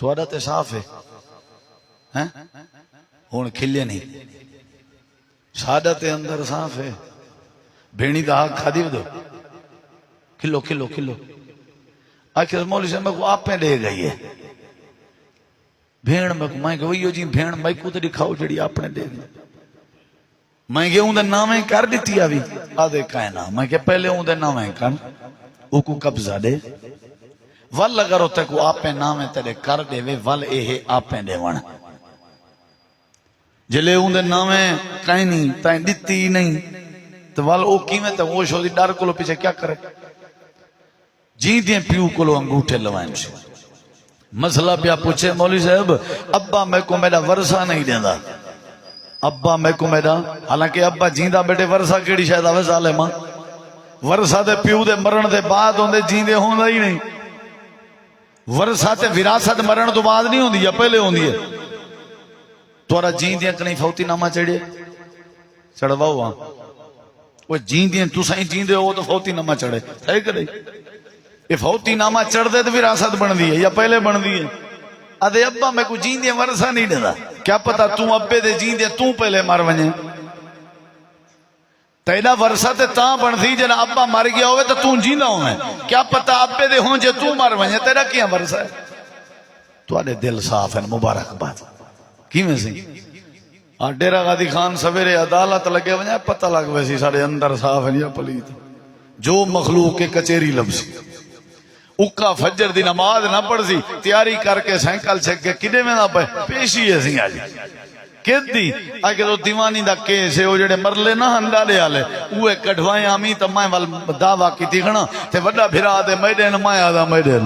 थोड़ा तो साफ है हैं हुण खिले नहीं सादा ते अंदर साफ है भेणी का हाथ खादी दो किलो किलो किलो आखिर मौली से मैं को आपे दे गई है भेण मैं वही जी भेण मैं को तो दिखाओ जड़ी आपने दे दी मैं के उनके नामे कर दी अभी आदे कहना मैं के पहले उनके नामे कर उको कब्जा दे वल अगर उते को आपे नामे तेरे कर देवे वल ए आपे देवण जिले उनके नामे कहीं नहीं तै दिती नहीं तो वल ओ किवें तो वो शोदी डर को पीछे क्या करे जी दे प्यू को अंगूठे लवाइन से मसला पिया पूछे मौली साहब अब्बा मैं को मेरा वर्षा नहीं देंदा अब्बा मैं को मेरा हालांकि अब्बा जींदा बेटे वर्षा केड़ी शायद आवे साले मां वर्षा दे प्यू दे मरण दे बाद होंदे जींदे होंदा ही नहीं वर्षा ते विरासत मरण तो बाद नहीं होंदी या पहले होंदी है तोरा जींदे कहीं फौती नामा चढ़े चढ़वाओ हां वो जींदे तुसा ही जींदे हो तो फौती नामा चढ़े है कि नहीं ये फौती नामा चढ़ दे तो विरासत बनती है या पहले बनती है अदे अब्बा मैं को जींदे वर्षा नहीं देता क्या पता तू अब्बे दे जींदे तू पहले मर वने तेरा वर्षा ते ता बनती जना अब्बा मर गया होवे तो तू जींदा होवे क्या पता अब्बे दे हों जे तू मर वने तेरा क्या वर्षा है तुहाडे दिल साफ है मुबारकबाद किवें सी आ डेरा गादी खान सवेरे अदालत लगे वने पता लग वैसी साडे अंदर साफ है या पलीत जो मखलूक के कचेरी लबसी उक्का फजर दी नमाज ना पढ़ सी तैयारी करके साइकिल छक के किदे में ना पे पेशी है सी आज केदी आके तो दीवानी दा केस है ओ जेड़े मरले ना हंडाले वाले उए कढवाए आमी त मैं वल दावा कीती खणा ते वड्डा फिरा दे मैदान माया दा मैदान